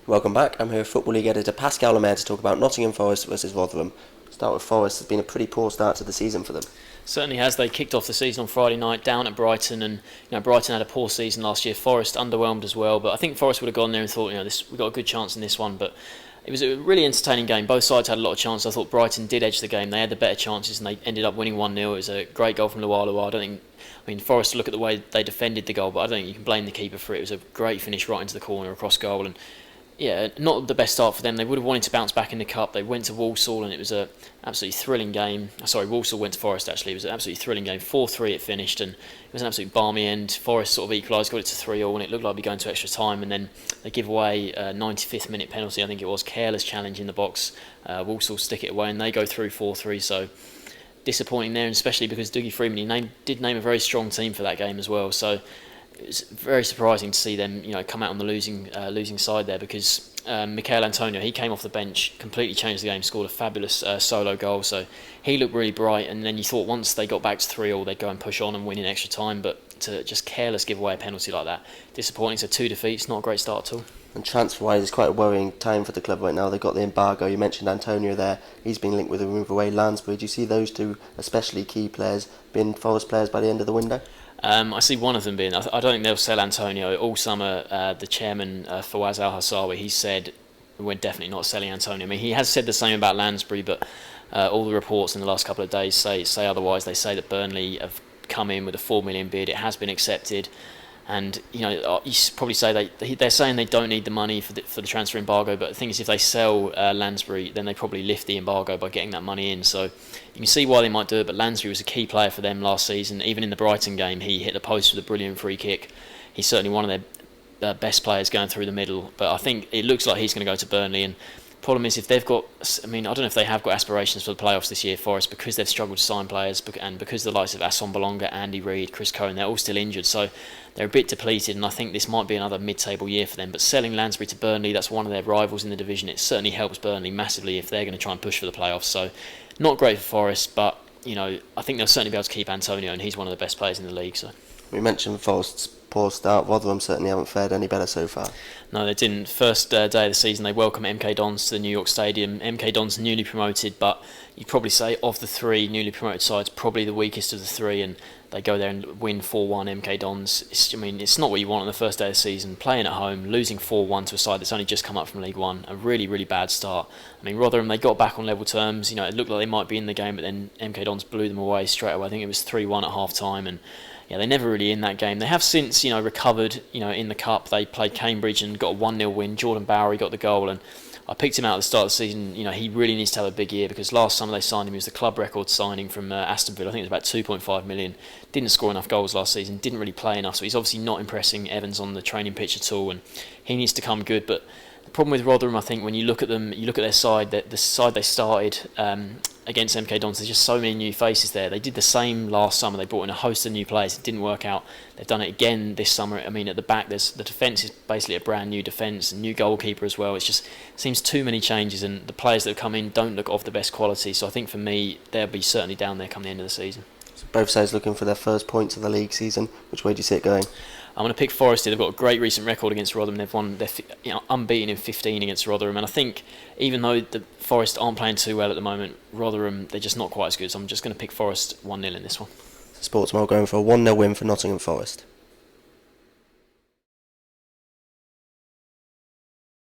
Welcome back. I'm here with Football League editor Pascal Lemaire to talk about Nottingham Forest versus Rotherham. Start with Forest. It's been a pretty poor start to the season for them. Certainly has. They kicked off the season on Friday night down at Brighton, and Brighton had a poor season last year. Forest underwhelmed as well, but I think Forest would have gone there and thought, we've got a good chance in this one. But it was a really entertaining game. Both sides had a lot of chances. I thought Brighton did edge the game. They had the better chances, and they ended up winning 1-0. It was a great goal from Lualua. Forest, look at the way they defended the goal, but I don't think you can blame the keeper for it. It was a great finish right into the corner across goal, and not the best start for them. They would have wanted to bounce back in the cup. They went to Walsall and it was an absolutely thrilling game. Sorry, Walsall went to Forest actually. It was an absolutely thrilling game. 4-3 it finished, and it was an absolute balmy end. Forest sort of equalised, got it to 3-3, and it looked like we'd be going to extra time, and then they give away a 95th minute penalty, I think it was. Careless challenge in the box. Walsall stick it away and they go through 4-3, so disappointing there, and especially because Dougie Freeman, did name a very strong team for that game as well, so it was very surprising to see them, come out on the losing side there, because Michail Antonio, he came off the bench, completely changed the game, scored a fabulous solo goal, so he looked really bright. And then you thought once they got back to 3-3, they'd go and push on and win in extra time, but to just careless give away a penalty like that, disappointing. So 2 defeats, not a great start at all. And transfer-wise, it's quite a worrying time for the club right now. They've got the embargo. You mentioned Antonio there. He's been linked with a move away. Lansbury. Do you see those two, especially key players, being Forest players by the end of the window? I see one of them being. I don't think they'll sell Antonio all summer. The chairman, Fawaz Al Hassawi, he said we're definitely not selling Antonio. He has said the same about Lansbury, but all the reports in the last couple of days say otherwise. They say that Burnley have come in with a $4 million bid. It has been accepted. And you probably say they're saying they don't need the money for the transfer embargo, but the thing is, if they sell Lansbury, then they probably lift the embargo by getting that money in. So you can see why they might do it. But Lansbury was a key player for them last season. Even in the Brighton game, he hit the post with a brilliant free kick. He's certainly one of their best players going through the middle. But I think it looks like he's going to go to Burnley. And problem is, if they've got, I don't know if they have got aspirations for the playoffs this year, Forest, because they've struggled to sign players, and because the likes of Asson Bolonga, Andy Reid, Chris Cohen, they're all still injured, so they're a bit depleted, and I think this might be another mid-table year for them. But selling Lansbury to Burnley, that's one of their rivals in the division. It certainly helps Burnley massively if they're going to try and push for the playoffs. So not great for Forest, but I think they'll certainly be able to keep Antonio, and he's one of the best players in the league. So we mentioned Forest's poor start. Rotherham certainly haven't fared any better so far. No, they didn't. First day of the season, they welcome MK Dons to the New York Stadium. MK Dons newly promoted, but you'd probably say of the three newly promoted sides, probably the weakest of the three, and they go there and win 4-1. MK Dons. It's not what you want on the first day of the season. Playing at home, losing 4-1 to a side that's only just come up from League One, a really, really bad start. Rotherham, they got back on level terms. It looked like they might be in the game, but then MK Dons blew them away straight away. I think it was 3-1 at half time, and they're never really in that game. They have since, recovered, in the cup. They played Cambridge and got a 1-0 win. Jordan Bowery got the goal, and I picked him out at the start of the season. He really needs to have a big year, because last summer they signed him. He was the club record signing from Aston Villa. I think it was about 2.5 million. Didn't score enough goals last season. Didn't really play enough. So he's obviously not impressing Evans on the training pitch at all, and he needs to come good. But the problem with Rotherham, I think, when you look at them, you look at their side, the side they started against MK Dons, there's just so many new faces there. They did the same last summer. They brought in a host of new players. It didn't work out. They've done it again this summer. At the back, the defence is basically a brand new defence, a new goalkeeper as well. It just seems too many changes, and the players that have come in don't look of the best quality. So I think for me, they'll be certainly down there come the end of the season. So both sides looking for their first points of the league season. Which way do you see it going? I'm going to pick Forest here. They've got a great recent record against Rotherham. They've won, they're unbeaten in 15 against Rotherham. And I think even though the Forest aren't playing too well at the moment, Rotherham, they're just not quite as good. So I'm just going to pick Forest 1-0 in this one. Sportsmore going for a 1-0 win for Nottingham Forest.